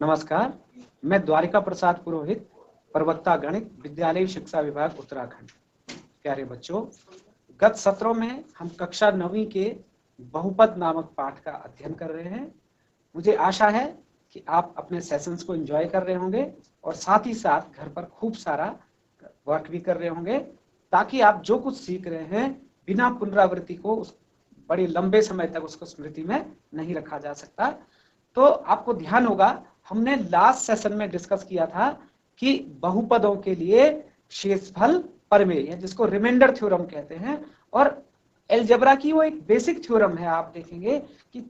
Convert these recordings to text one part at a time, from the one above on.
नमस्कार, मैं द्वारिका प्रसाद पुरोहित, प्रवक्ता गणित, विद्यालय शिक्षा विभाग उत्तराखंड। प्यारे बच्चों, गत सत्रों में हम कक्षा 9वीं के बहुपद नामक पाठ का अध्ययन कर रहे हैं। मुझे आशा है कि आप अपने सेशंस को एंजॉय कर रहे होंगे और साथ ही साथ घर पर खूब सारा वर्क भी कर रहे होंगे, ताकि आप जो कुछ सीख रहे हैं बिना पुनरावृत्ति को उस बड़े लंबे समय तक उसको स्मृति में नहीं रखा जा सकता। तो आपको ध्यान होगा, हमने लास्ट सेशन में डिस्कस किया था कि बहुपदों के लिए शेषफल प्रमेय है, जिसको रिमाइंडर थ्योरम कहते हैं, और एलजेब्रा की वो एक बेसिक थ्योरम है। आप देखेंगे कि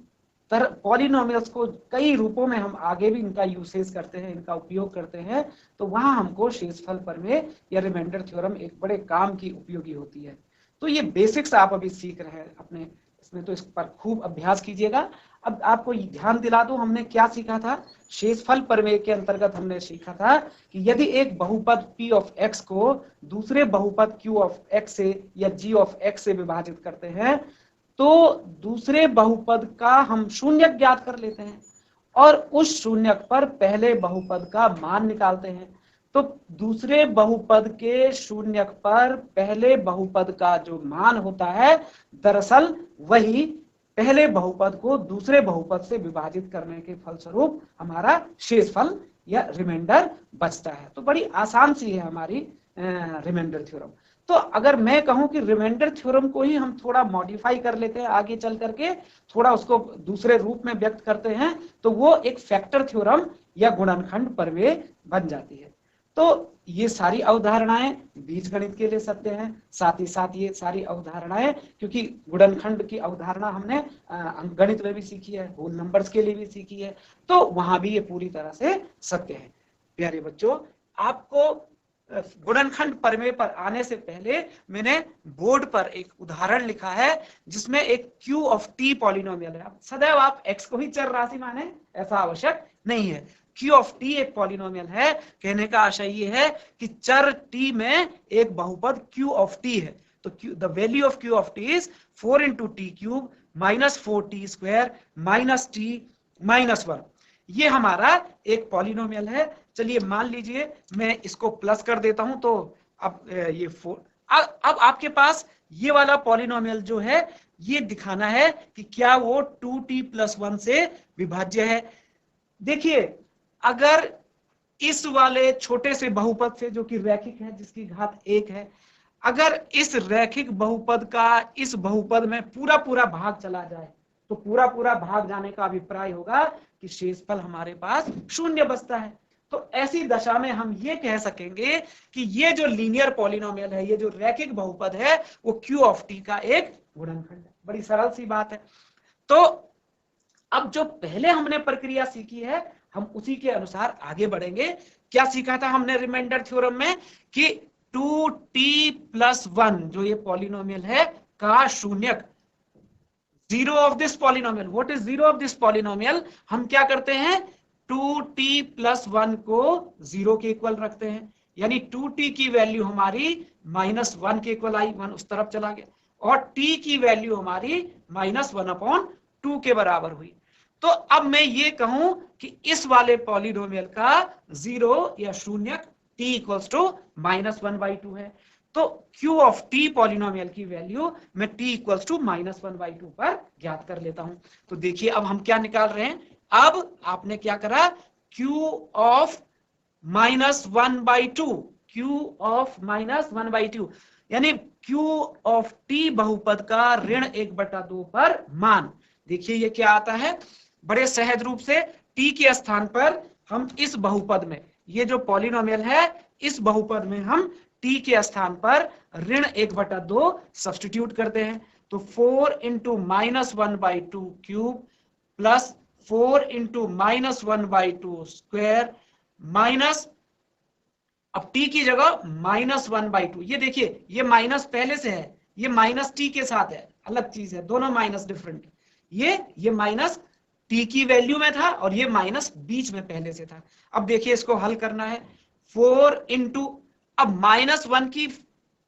पॉलिनोमियल्स को कई रूपों में हम आगे भी इनका यूसेज करते हैं, इनका उपयोग करते हैं, तो वहां हमको शेषफल प्रमेय या रिमाइंडर थ्योरम एक बड़े काम की उपयोगी होती है। तो ये बेसिक्स आप अभी सीख रहे हैं अपने इसमें, तो इस पर खूब अभ्यास कीजिएगा। अब आपको ध्यान दिला दूं, हमने क्या सीखा था। शेषफल प्रमेय के अंतर्गत हमने सीखा था कि यदि एक बहुपद p ऑफ x को दूसरे बहुपद q ऑफ x से या g ऑफ x से विभाजित करते हैं, तो दूसरे बहुपद का हम शून्यक ज्ञात कर लेते हैं और उस शून्यक पर पहले बहुपद का मान निकालते हैं। तो दूसरे बहुपद के शून्यक पर पहले बहुपद का जो मान होता है, दरअसल वही पहले बहुपद को दूसरे बहुपद से विभाजित करने के फलस्वरूप हमारा शेषफल या रिमाइंडर बचता है। तो बड़ी आसान सी है हमारी रिमाइंडर थ्योरम। तो अगर मैं कहूं कि रिमाइंडर थ्योरम को ही हम थोड़ा मॉडिफाई कर लेते हैं, आगे चल करके थोड़ा उसको दूसरे रूप में व्यक्त करते हैं, तो वो एक फैक्टर थ्योरम या गुणनखंड प्रमेय बन जाती है। तो ये सारी अवधारणाएं बीजगणित के लिए सत्य हैं, साथ ही साथ ये सारी अवधारणाएं, क्योंकि गुणनखंड की अवधारणा हमने अंकगणित में भी सीखी है, होल नंबर्स के लिए भी सीखी है, तो वहां भी ये पूरी तरह से सत्य है। प्यारे बच्चों, आपको गुणनखंड प्रमेय पर आने से पहले मैंने बोर्ड पर एक उदाहरण लिखा है, जिसमें एक q ऑफ t पॉलिनोमियल है। सदैव आप x को ही चर राशि माने, ऐसा आवश्यक नहीं है। q ऑफ t एक पॉलिनोमियल है। कहने का आशय ये है कि चर t में एक बहुपद q ऑफ t है। तो the value of q of t is 4 into t cube minus 4t square minus t minus 1। ये हमारा एक पॉलिनोमियल है। चलिए मान लीजिए मैं इसको प्लस कर देता हूं, तो अब ये 4, अब आपके पास ये वाला पॉलिनोमियल जो है, ये दिखाना है कि क्या वो 2t + 1 से विभाज्य है। देखिए, अगर इस वाले छोटे से बहुपद से, जो कि रैखिक है, जिसकी घात 1 है, अगर इस रैखिक बहुपद का इस बहुपद में पूरा पूरा भाग चला जाए, तो पूरा पूरा भाग जाने का अभिप्राय होगा कि शेषफल हमारे पास शून्य बचता है। तो ऐसी दशा में हम ये कह सकेंगे कि ये जो लीनियर पॉलिनोमियल है, ये जो रैखिक बहुपद है, वो q ऑफ t का एक गुणनखंड है। बड़ी सरल सी बात है। तो अब जो पहले हमने प्रक्रिया सीखी है, हम उसी के अनुसार आगे बढ़ेंगे। क्या सीखा था हमने रिमाइंडर थ्योरम में कि 2t + 1 जो ये पॉलिनोमियल है का शून्यक, zero of this polynomial. What is zero of this polynomial? हम क्या करते हैं, 2t + 1 को 0 के इक्वल रखते हैं, यानी 2t की वैल्यू हमारी -1 के इक्वल आई, 1 उस तरफ चला गया, और t की वैल्यू हमारी -1/2 के बराबर हुई। तो अब मैं ये कहूं कि इस वाले पॉलिनोमियल का 0 या शून्यक t = -1/2 है। तो q ऑफ t पॉलिनोमियल की वैल्यू मैं t = -1/2 पर ज्ञात कर लेता हूं। तो देखिए, अब हम क्या निकाल रहे हैं। अब आपने क्या करा, q ऑफ -1/2, q ऑफ -1/2 यानी q ऑफ t बहुपद का ऋण 1/2 पर मान। देखिए ये क्या आता है, बड़े सहज रूप से t के स्थान पर हम इस बहुपद में, ये जो पॉलिनोमियल है, इस बहुपद में हम t के स्थान पर ऋण 1/2 सब्स्टिट्यूट करते हैं। तो 4 × -1/2 क्यूब प्लस 4 × -1/2 स्क्वायर माइनस, अब t की जगह -1/2। ये देखिए, ये माइनस पहले से है, ये माइनस t के साथ है, अलग चीज है, दोनों माइनस डिफरेंट। ये माइनस t की वैल्यू में था और ये माइनस बीच में पहले से था। अब देखिए, इसको हल करना है। 4 × अब -1 की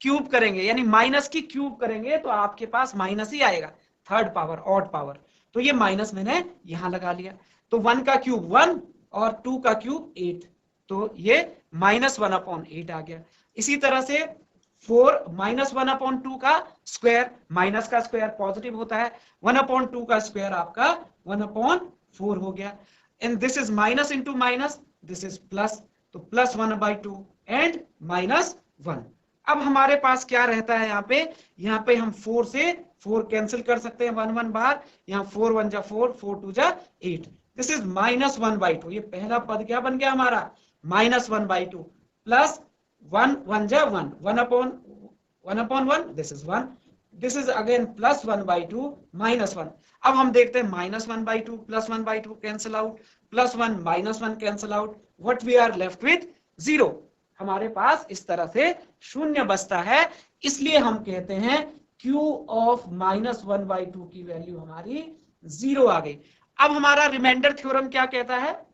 क्यूब करेंगे, यानी माइनस की क्यूब करेंगे, तो आपके पास माइनस ही आएगा, थर्ड पावर, ऑड पावर। तो ये माइनस मैंने यहां लगा लिया। तो 1 का क्यूब 1, और 2 का क्यूब 8, तो ये -1/8 आ गया। इसी तरह से 4 -1/2 का स्क्वायर, माइनस का स्क्वायर पॉजिटिव होता है, 1/2 का स्क्वायर आपका 1/4 हो गया। And this is minus into minus, this is plus, तो +1/2 एंड -1। अब हमारे पास क्या रहता है यहाँ पे हम 4 से 4 कैंसिल कर सकते हैं, 1 1 बाहर, यहाँ 4 1 जा 4, 4 2 जा 8, दिस इज -1/2। ये पहला पद क्या बन गया हमारा, -1/2 प्लस 1 1 जा 1, 1/1, this is 1, this is again +1/2 -1। अब हम देखते हैं -1/2 +1/2 cancel out, +1 -1 cancel out, what we are left with 0। हमारे पास इस तरह से शून्य बचता है, इसलिए हम कहते हैं Q ऑफ -1/2 की वैल्यू हमारी 0 आ गई। अब हमारा रिमाइंडर थ्योरम क्या कहता है,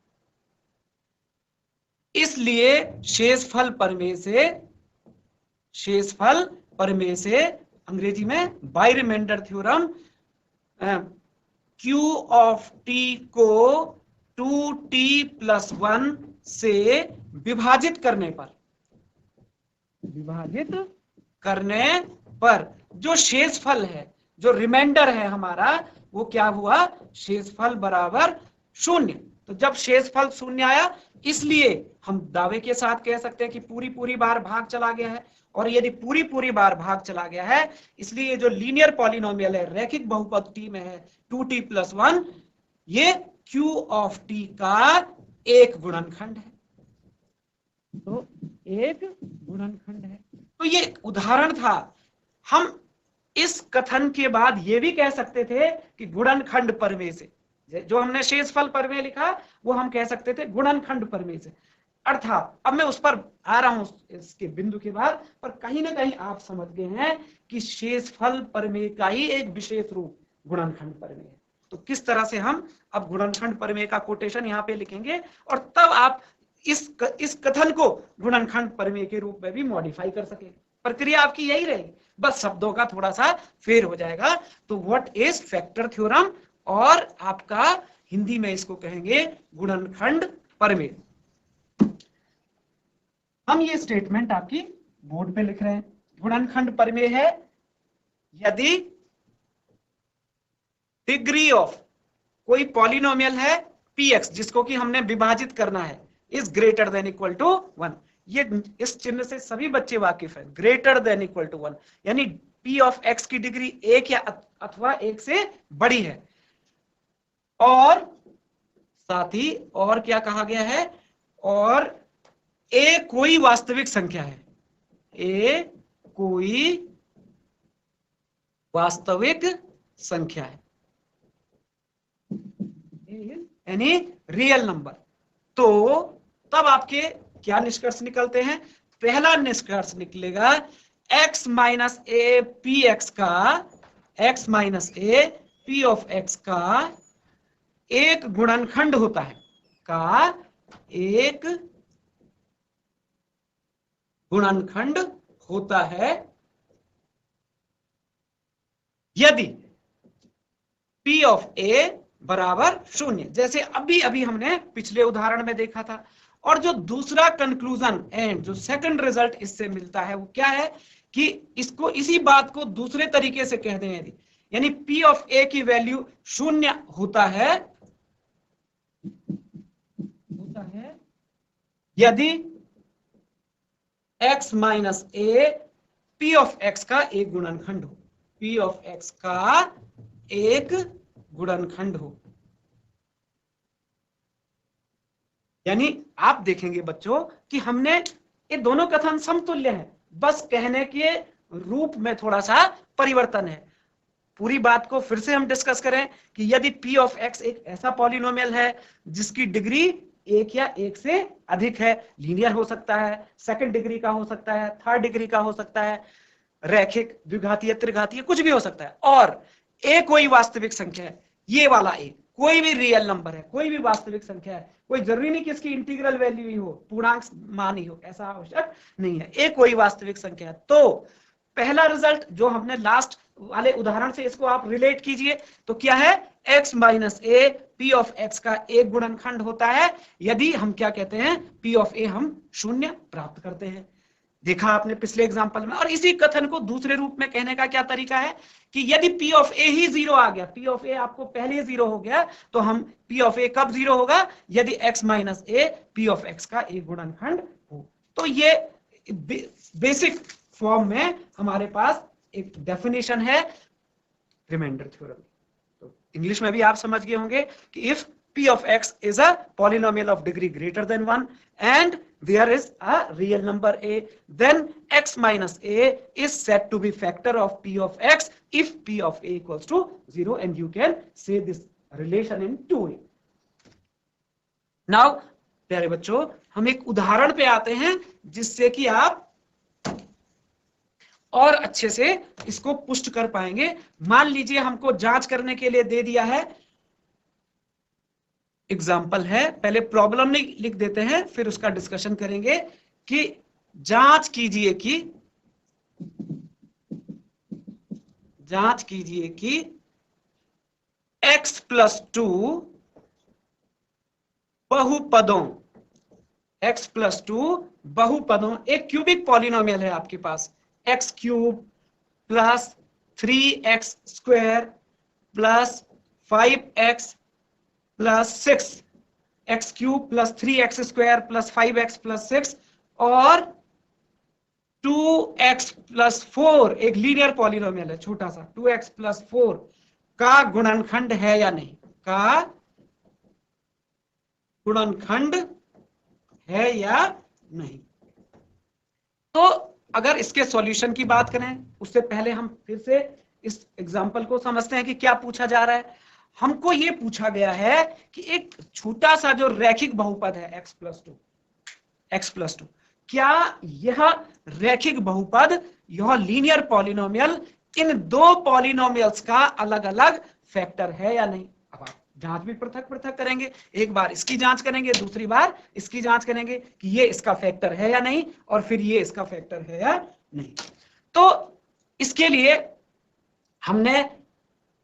इसलिए शेषफल प्रमेय से अंग्रेजी में by remainder theorem Q of t को 2t+1 से विभाजित करने पर जो शेषफल है, जो रिमाइंडर है हमारा, वो क्या हुआ, शेषफल बराबर 0। तो जब शेषफल 0 आया, इसलिए हम दावे के साथ कह सकते हैं कि पूरी बार भाग चला गया है। और यदि पूरी बार भाग चला गया है, इसलिए ये जो लीनियर पॉलिनोमियल है, रैखिक बहुपद t में है 2t+1, ये Q ऑफ t का एक गुणनखंड है। तो एक गुणनखंड है। तो ये उदाहरण था। हम इस कथन के बाद ये भी कह सकते थे कि गुणनखंड प्रमेय से, जो हमने शेषफल प्रमेय लिखा वो हम कह सकते थे गुणनखंड प्रमेय से। अर्थात अब मैं उस पर आ रहा हूं इसके बिंदु के बाद, पर कहीं ना कहीं आप समझ गए हैं कि शेषफल प्रमेय का ही एक विशेष रूप गुणनखंड प्रमेय है। तो किस तरह से हम अब गुणनखंड प्रमेय का कोटेशन यहाँ पे लिखेंगे, और तब आप इस कथन को गुणनखंड प्रमेय के रूप में भी मॉडिफाई कर सके। प्रक्रिया आपकी यही रहेगी, बस शब्दों का थोड़ा सा फेर हो जाएगा। तो व्हाट इज फैक्टर थ्योरम, और आपका हिंदी में इसको कहेंगे गुणनखंड प्रमेय। हम ये स्टेटमेंट आपकी बोर्ड पे लिख रहे हैं। गुणनखंड प्रमेय है, यदि डिग्री ऑफ कोई पॉलिनोमियल है px, जिसको कि हमने विभाजित करना है, is greater than equal to 1। ये इस चिन्ह से सभी बच्चे वाकिफ हैं, ग्रेटर देन इक्वल टू 1, यानी p ऑफ x की डिग्री 1 या अथवा 1 से बड़ी है। और साथ ही और क्या कहा गया है, और a कोई वास्तविक संख्या है, a कोई वास्तविक संख्या है, यानी रियल नंबर। तो तब आपके क्या निष्कर्ष निकलते हैं, पहला निष्कर्ष निकलेगा x minus A P x का, x minus A P of x का एक गुणनखंड होता है, का एक गुणनखंड होता है, यदि p ऑफ a बराबर 0, जैसे अभी हमने पिछले उदाहरण में देखा था। और जो दूसरा कंक्लूजन एंड जो सेकंड रिजल्ट इससे मिलता है वो क्या है, कि इसको, इसी बात को दूसरे तरीके से कह दें, यदि यानी p ऑफ a की वैल्यू 0 होता है यदि x minus a p of x का एक गुणनखंड हो, p ऑफ x का एक गुणनखंड हो। यानी आप देखेंगे बच्चों कि हमने, ये दोनों कथन समतुल्य हैं, बस कहने के रूप में थोड़ा सा परिवर्तन है। पूरी बात को फिर से हम डिस्कस करें कि यदि p ऑफ x एक ऐसा पॉलिनोमियल है जिसकी डिग्री 1 या 1 से अधिक है, लीनियर हो सकता है, सेकंड डिग्री का हो सकता है, थर्ड डिग्री का हो सकता है, रैखिक, द्विघातीय, त्रिघातीय, कुछ भी हो सकता है, और a कोई वास्तविक संख्या है, ये वाला a कोई भी रियल नंबर है, कोई भी वास्तविक संख्या है, कोई जरूरी नहीं कि इसकी इंटीग्रल वैल्यू ही हो, पूर्णांक मान ही हो, ऐसा आवश्यक नहीं है, a कोई वास्तविक संख्या है। तो पहला रिजल्ट जो हमने लास्ट वाले उदाहरण से इसको आप रिलेट कीजिए। तो क्या है, x minus A P of x का एक गुणनखंड होता है यदि हम क्या कहते हैं, p ऑफ a हम शून्य प्राप्त करते हैं। देखा आपने पिछले एग्जांपल में। और इसी कथन को दूसरे रूप में कहने का क्या तरीका है कि यदि p ऑफ a ही जीरो आ गया, p ऑफ a आपको पहले जीरो हो गया, तो हम p ऑफ a कब जीरो होगा, यदि x minus a p of x का एक गुणनखंड हो। तो ये बेसिक फॉर्म में हमारे पास एक डेफिनेशन है रिमाइंडर थ्योरम। तो इंग्लिश में भी आप समझ गए होंगे कि if p of x is a polynomial of degree greater than 1 and there is a real number a, then x minus a is said to be factor of p of x if p of a equals to 0, and you can say this relation in two way. Now प्यारे बच्चों, हम एक उदाहरण पे आते हैं जिससे कि आप और अच्छे से इसको पुष्ट कर पाएंगे। मान लीजिए हमको जांच करने के लिए दे दिया है, एग्जाम्पल है, पहले प्रॉब्लम नहीं लिख देते हैं फिर उसका डिस्कशन करेंगे कि जांच कीजिए कि x प्लस 2 बहुपदों, x प्लस 2 बहुपदों, एक क्यूबिक पॉलिनोमियल है आपके पास, x cube plus 3x square plus 5x plus 6, x cube plus 3x square plus 5x plus 6 और 2x प्लस 4, एक लीनियर पॉलिनोमियल है छोटा सा, 2x प्लस 4 का गुणनखंड है या नहीं, का गुणनखंड है या नहीं। तो अगर इसके सॉल्यूशन की बात करें उससे पहले हम फिर से इस एग्जांपल को समझते हैं कि क्या पूछा जा रहा है। हमको ये पूछा गया है कि एक छोटा सा जो रैखिक बहुपद है x प्लस 2, क्या यह रैखिक बहुपद, यह लीनियर पॉलिनोमियल इन दो पॉलिनोमियल्स का अलग अलग फैक्टर है या नहीं। अब आप जांच भी पृथक पृथक करेंगे, एक बार इसकी जांच करेंगे, दूसरी बार इसकी जांच करेंगे कि ये इसका फैक्टर है या नहीं, और फिर ये इसका फैक्टर है या नहीं। तो इसके लिए हमने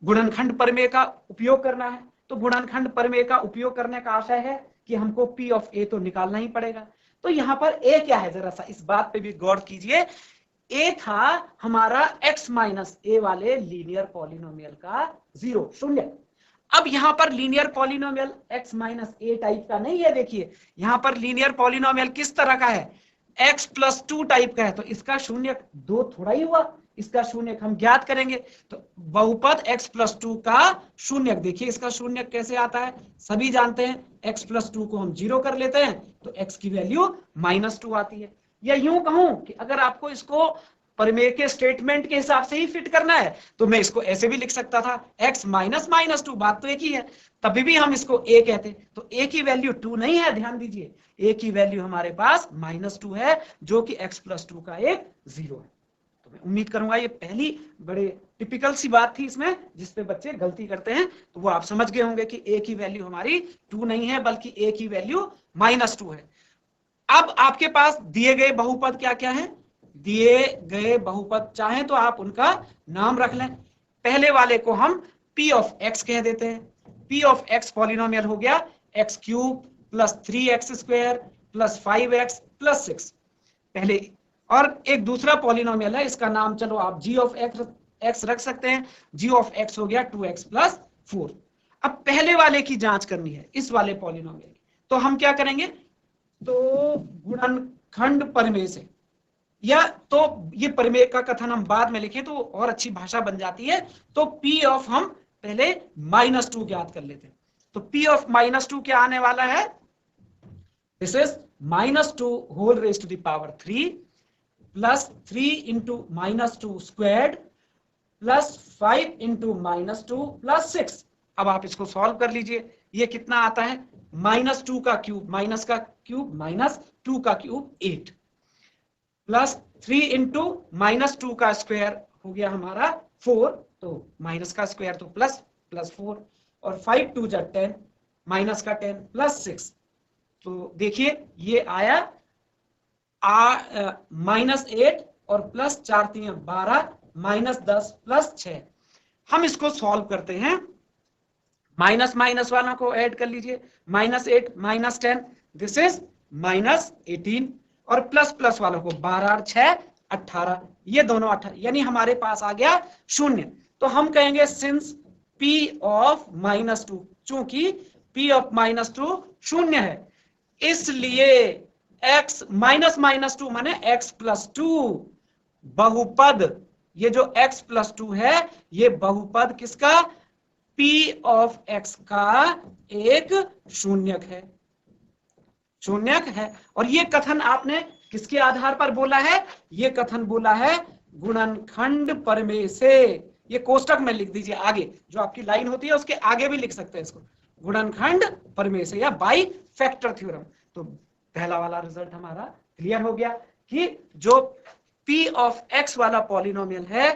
गुणनखंड प्रमेय का उपयोग करना है। तो गुणनखंड प्रमेय का उपयोग करने का आशय है कि हमको p ऑफ a तो निकालना ही पड़ेगा। तो यहाँ पर a क्या है, जरा सा इस बात पे भी गौर कीजिए। a था हमारा x माइनस a वाले लीनियर पॉलिनोमियल का जीरो, शून्य। अब यहाँ पर linear polynomial x minus a type का नहीं है, देखिए यहाँ पर लीनियर पॉलिनोमियल किस तरह का है, x प्लस 2 टाइप का है। तो इसका शून्य 2 थोड़ा ही हुआ, इसका शून्य हम ज्ञात करेंगे। तो बहुपद x प्लस 2 का शून्य, देखिए इसका शून्य कैसे आता है, सभी जानते हैं x प्लस 2 को हम 0 कर लेते हैं तो x की वैल्यू -2 आती है। या यूं कहूं कि अगर आपको इसको प्रमेय के स्टेटमेंट के हिसाब से ही फिट करना है तो मैं इसको ऐसे भी लिख सकता था, x माइनस -2, बात तो एक ही है, तभी भी हम इसको a कहते। तो a की वैल्यू 2 नहीं है, ध्यान दीजिए, a की वैल्यू हमारे पास -2 है जो कि x प्लस 2 का एक 0 है। तो मैं उम्मीद करूंगा ये पहली बड़े टिपिकल सी बात थी इसमें जिसपे बच्चे गलती करते हैं, तो वो आप समझ गए होंगे कि a की वैल्यू हमारी 2 नहीं है बल्कि a की वैल्यू -2 है। अब आपके पास दिए गए बहुपद क्या क्या है, दिए गए बहुपद चाहें तो आप उनका नाम रख लें। पहले वाले को हम p ऑफ x कह देते हैं। p ऑफ x पॉलिनोमियल हो गया x cube plus 3x square plus 5x plus 6 पहले, और एक दूसरा पॉलिनोमियल है, इसका नाम चलो आप g ऑफ x रख सकते हैं। g ऑफ x हो गया 2x प्लस 4। अब पहले वाले की जांच करनी है, इस वाले पॉलिनोमियल की, तो हम क्या करेंगे, तो गुणनखंड प्रमेय से, या तो ये प्रमेय का कथन हम बाद में लिखें तो और अच्छी भाषा बन जाती है। तो p ऑफ हम पहले -2 ज्ञात कर लेते हैं। तो p ऑफ -2 क्या आने वाला है, this is -2 whole raise to the power 3 plus 3 into -2 squared plus 5 into -2 plus 6। अब आप इसको सॉल्व कर लीजिए, ये कितना आता है, -2 का क्यूब माइनस का क्यूब माइनस 2 का क्यूब 8 प्लस 3 इंटू -2 का स्क्वायर हो गया हमारा 4, तो माइनस का स्क्वायर तो प्लस 4, और 5 2 जा 10 माइनस का 10 प्लस 6। तो देखिए ये आया -8 और प्लस 4 3 12 -10 + 6। हम इसको सॉल्व करते हैं। माइनस माइनस वालों को ऐड कर लीजिए, -8 -10 दिस इज -18, और प्लस प्लस वालों को 12 और 6 18, ये दोनों 18, यानी हमारे पास आ गया 0। तो हम कहेंगे सिंस P ऑफ -2, चूंकि P ऑफ -2 0 है, इसलिए x -2 माने x + 2 बहुपद, ये जो x + 2 है ये बहुपद किसका, P ऑफ x का एक शून्यक है, शून्यक है। और ये कथन आपने किसके आधार पर बोला है, ये कथन बोला है गुणनखंड प्रमेय से। ये कोष्टक में लिख दीजिए, आगे जो आपकी लाइन होती है उसके आगे भी लिख सकते हैं इसको, गुणनखंड प्रमेय से या बाई फैक्टर थ्योरम। तो पहला वाला रिजल्ट हमारा क्लियर हो गया कि जो P ऑफ x वाला पॉलिनोमियल है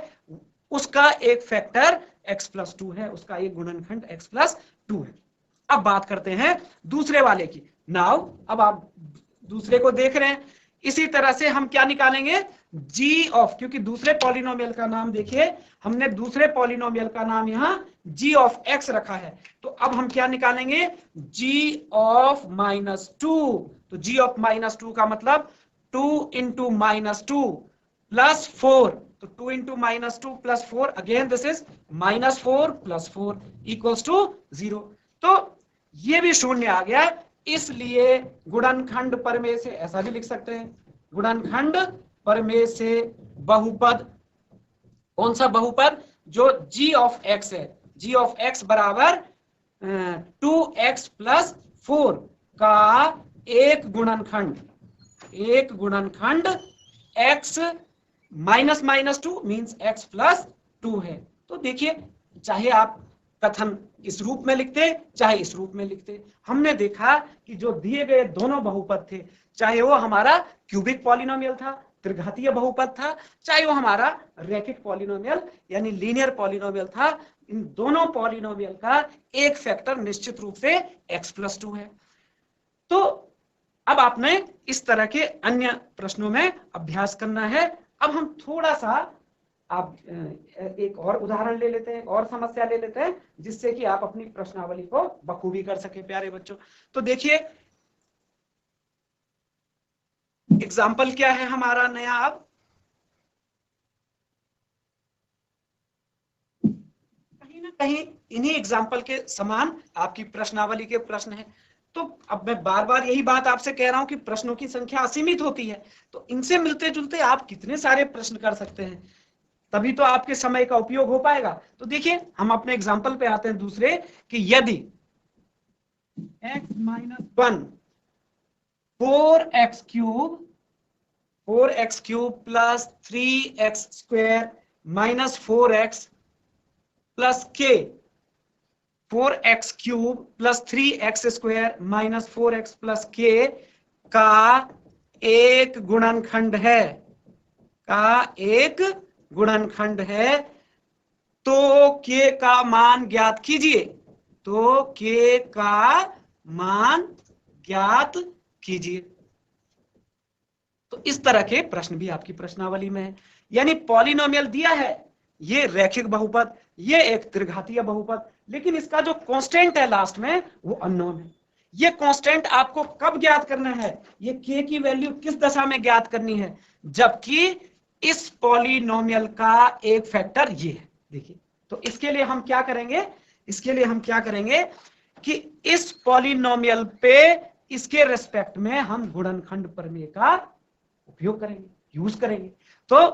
उसका एक फैक्टर x + 2 है, उसका एक गुणनखंड x + 2 है। अब बात करते हैं दूसरे वाले की। नाउ अब आप दूसरे को देख रहे हैं, इसी तरह से हम क्या निकालेंगे, g ऑफ, क्योंकि दूसरे पॉलिनोमियल का नाम देखिए, हमने दूसरे पॉलिनोमियल का नाम यहाँ g ऑफ x रखा है, तो अब हम क्या निकालेंगे, g ऑफ -2। तो g ऑफ -2 का मतलब 2 × -2 + 4, तो 2 × -2 + 4, अगेन दिस इज -4 + 4 = 0। तो ये भी शून्य आ गया, इसलिए गुणनखंड प्रमेय से ऐसा भी लिख सकते हैं, गुणनखंड प्रमेय से बहुपद, कौन सा बहुपद, जो g ऑफ x है, g ऑफ x बराबर 2x + 4 का एक गुणनखंड x -2 मीन्स x + 2 है। तो देखिए, चाहे आप कथन इस रूप में लिखते चाहे इस रूप में लिखते, हमने देखा कि जो दिए गए दोनों बहुपद थे, चाहे वो हमारा क्यूबिक पॉलिनोमियल था, त्रिघातीय बहुपद था, चाहे वो हमारा रैखिक पॉलिनोमियल यानी लीनियर पॉलिनोमियल था, इन दोनों पॉलिनोमियल का एक फैक्टर निश्चित रूप से x + 2 है। तो अब आपने इस तरह के अन्य प्रश्नों में अभ्यास करना है। अब हम थोड़ा सा आप एक और उदाहरण ले लेते हैं, एक और समस्या ले लेते हैं, जिससे कि आप अपनी प्रश्नावली को बखूबी कर सके प्यारे बच्चों। तो देखिए एग्जाम्पल क्या है हमारा नया, अब कहीं ना कहीं इन्हीं एग्जाम्पल के समान आपकी प्रश्नावली के प्रश्न है। तो अब मैं बार बार यही बात आपसे कह रहा हूं कि प्रश्नों की संख्या असीमित होती है, तो इनसे मिलते जुलते आप कितने सारे प्रश्न कर सकते हैं, तभी तो आपके समय का उपयोग हो पाएगा। तो देखिए हम अपने एग्जाम्पल पे आते हैं दूसरे, कि यदि x - 1 4x³ + 3x² - 4x + k 4x³ + 3x² - 4x + k का एक गुणनखंड है, तो k का मान ज्ञात कीजिए, तो k का मान ज्ञात कीजिए। तो इस तरह के प्रश्न भी आपकी प्रश्नावली में है, यानी पॉलिनोमियल दिया है, ये रैखिक बहुपद, ये एक त्रिघातीय बहुपद, लेकिन इसका जो कांस्टेंट है लास्ट में वो अननोन है। ये कांस्टेंट आपको कब ज्ञात करना है, ये k की वैल्यू किस दशा में ज्ञात करनी है, जबकि इस पॉलिनोमियल का एक फैक्टर ये है। देखिए, तो इसके लिए हम क्या करेंगे, कि इस पॉलिनोमियल पे इसके रेस्पेक्ट में हम गुणनखंड प्रमेय का उपयोग करेंगे, यूज करेंगे। तो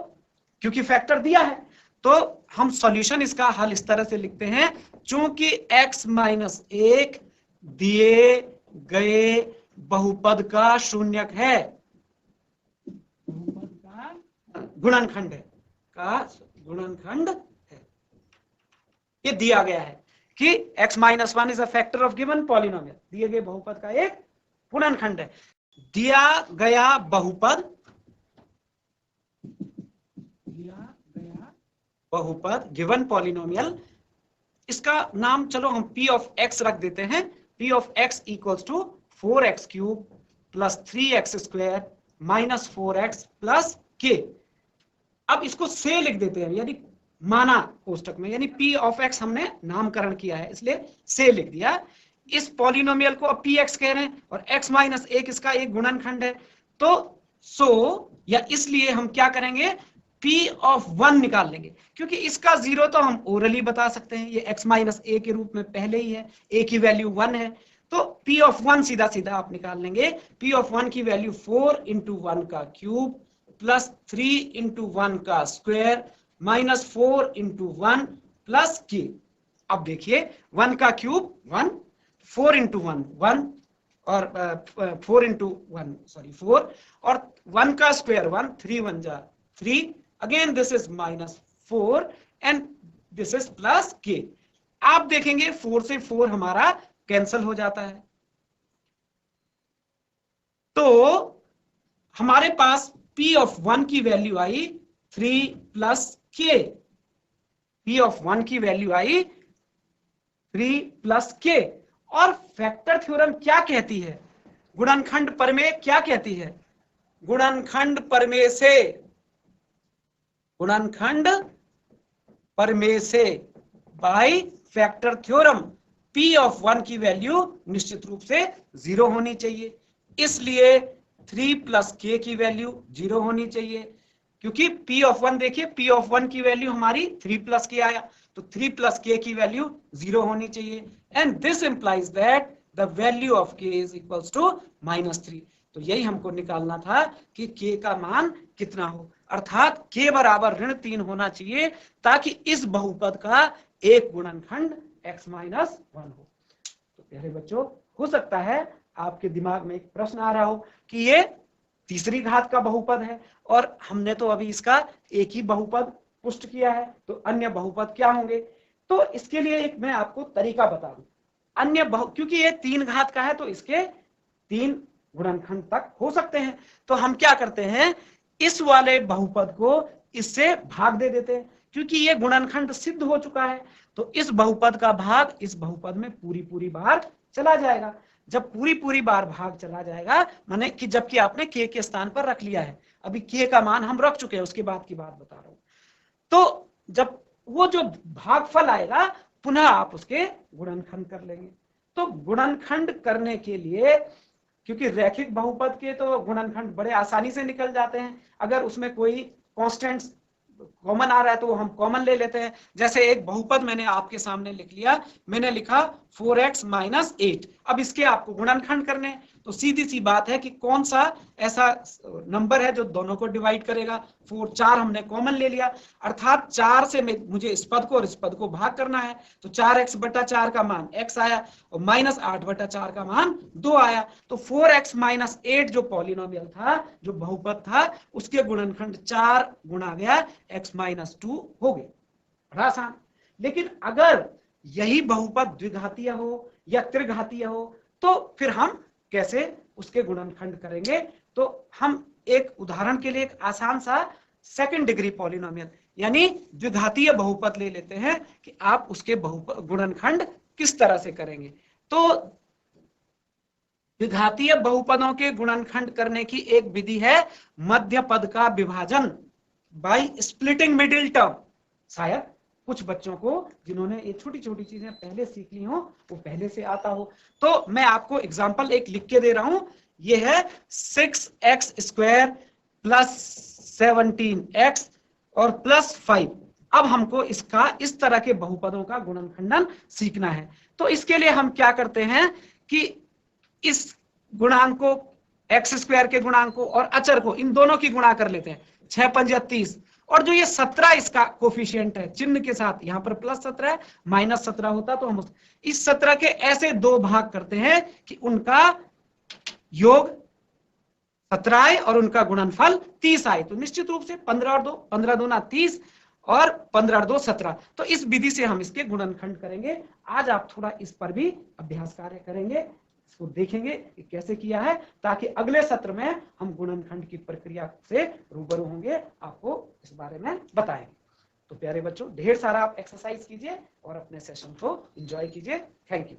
क्योंकि फैक्टर दिया है, तो हम सॉल्यूशन इसका हल इस तरह से लिखते हैं, चूंकि x - 1 दिए गए बहुपद का शून्यक है, बहुपद का गुणनखंड है, ये दिया गया है कि x - 1 is a factor of given polynomial, दिए गए बहुपद का एक गुणनखंड है। दिया गया बहुपद गिवन पॉलिनोमियल, इसका नाम चलो हम p ऑफ x रख देते हैं, p of x = 4x³ + 3x² - 4x + k। अब इसको से लिख देते हैं, यानी माना कोष्टक में, यानी p ऑफ x हमने नामकरण किया है इसलिए से लिख दिया। इस पॉलिनोमियल को अब px कह रहे हैं और x माइनस 1 इसका एक गुणनखंड है। तो या इसलिए हम क्या करेंगे, p ऑफ 1 निकाल लेंगे, क्योंकि इसका 0 तो हम ओरली बता सकते हैं, ये x माइनस a के रूप में पहले ही है, a की वैल्यू 1 है, तो p ऑफ 1 सीधा सीधा आप निकाल लेंगे। p ऑफ 1 की वैल्यू 4 इंटू 1 का क्यूब प्लस 3 इंटू 1 का square minus 4 into 1 plus k। अब देखिए 1 का क्यूब 1, 4 इंटू 1 1 और 4 इंटू 1 सॉरी 4 और 1 का स्क्वायर 1, 3 1 जा 3, again this is minus 4 and this is plus k। आप देखेंगे 4 से 4 हमारा कैंसल हो जाता है, तो हमारे पास p ऑफ 1 की value I 3 plus k। p of 1 की वैल्यू आई 3 प्लस k। और फैक्टर थ्योरम क्या कहती है, गुणनखंड प्रमेय क्या कहती है, गुणनखंड प्रमेय से by factor theorem p of 1 की वैल्यू निश्चित रूप से 0 होनी चाहिए, इसलिए 3 प्लस k की वैल्यू 0 होनी चाहिए, क्योंकि p ऑफ 1 देखिए p ऑफ 1 की वैल्यू हमारी 3 प्लस k आया, तो 3 प्लस k की वैल्यू 0 होनी चाहिए, and this implies that the value of k is equals to -3। तो यही हमको निकालना था कि k का मान कितना हो, अर्थात k बराबर -3 होना चाहिए ताकि इस बहुपद का एक गुणनखंड x माइनस 1 हो। तो प्यारे बच्चों, हो सकता है आपके दिमाग में एक प्रश्न आ रहा हो कि ये तीसरी घात का बहुपद है और हमने तो अभी इसका एक ही बहुपद पुष्ट किया है, तो अन्य बहुपद क्या होंगे। तो इसके लिए एक मैं आपको तरीका बता दूं, अन्य क्योंकि ये 3 घात का है तो इसके 3 गुणनखंड तक हो सकते हैं, तो हम क्या करते हैं, इस वाले बहुपद को इससे भाग दे देते हैं, क्योंकि ये गुणनखंड सिद्ध हो चुका है, तो इस बहुपद का भाग इस बहुपद में पूरी बार चला जाएगा। जब पूरी बार भाग चला जाएगा, माने कि जबकि आपने k के स्थान पर रख लिया है, अभी k का मान हम रख चुके हैं, उसके बाद की बात बता रहा हूं, तो जब वो जो भागफल आएगा पुनः आप उसके गुणनखंड कर लेंगे। तो गुणनखंड करने के लिए, क्योंकि रैखिक बहुपद के तो गुणनखंड बड़े आसानी से निकल जाते हैं, अगर उसमें कोई कांस्टेंट कॉमन आ रहा है तो हम कॉमन ले लेते हैं। जैसे एक बहुपद मैंने आपके सामने लिख लिया, मैंने लिखा 4x माइनस 8, अब इसके आपको गुणनखंड करने, तो सीधी सी बात है कि कौन सा ऐसा नंबर है जो दोनों को डिवाइड करेगा। 4 हमने कॉमन ले लिया, अर्थात 4 से मुझे इस पद को और इस पद को भाग करना है, तो 4x बटा 4 का मान x आया और -8 बटा 4 का मान 2 आया, तो 4x माइनस 8 जो पॉलिनोमियल था, जो बहुपद था, उसके गुणनखंड 4 गुणा गया x माइनस 2 हो गए, बड़ा आसान। लेकिन अगर यही बहुपद द्विघातीय हो या त्रिघातीय हो तो फिर हम कैसे उसके गुणनखंड करेंगे। तो हम एक उदाहरण के लिए एक आसान सा सेकंड डिग्री पॉलिनोमियल यानी द्विघातीय बहुपद ले लेते हैं कि आप उसके गुणनखंड किस तरह से करेंगे। तो द्विघातीय बहुपदों के गुणनखंड करने की एक विधि है मध्य पद का विभाजन बाय स्प्लिटिंग मिडिल टर्म। शायद कुछ बच्चों को जिन्होंने ये छोटी छोटी चीजें पहले सीख ली हो, वो पहले से आता हो, तो मैं आपको एग्जांपल एक लिख के दे रहा हूं। ये है 6x स्क्वायर प्लस 17x और प्लस 5। अब हमको इसका इस तरह के बहुपदों का गुणनखंडन सीखना है। तो इसके लिए हम क्या करते हैं कि इस गुणांक को, x स्क्वायर के गुणांक को और अचर को, इन दोनों की गुणा कर लेते हैं, 6 5 30, और जो ये 17 इसका कोफिशिएंट है चिन्ह के साथ, यहाँ पर +17 है, -17 होता तो हम इस 17 के ऐसे 2 भाग करते हैं कि उनका योग 17 आए और उनका गुणनफल 30 आए, तो निश्चित रूप से 15 और 2, 15 दूना 30 और 15 और 2 17। तो इस विधि से हम इसके गुणनखंड करेंगे। आज आप थोड़ा इस पर भी अभ्यास कार्य करेंगे, इसको देखेंगे कि कैसे किया है, ताकि अगले सत्र में हम गुणनखंड की प्रक्रिया से रूबरू होंगे, आपको इस बारे में बताएंगे। तो प्यारे बच्चों, ढेर सारा आप एक्सरसाइज कीजिए और अपने सेशन को एंजॉय कीजिए। Thank you.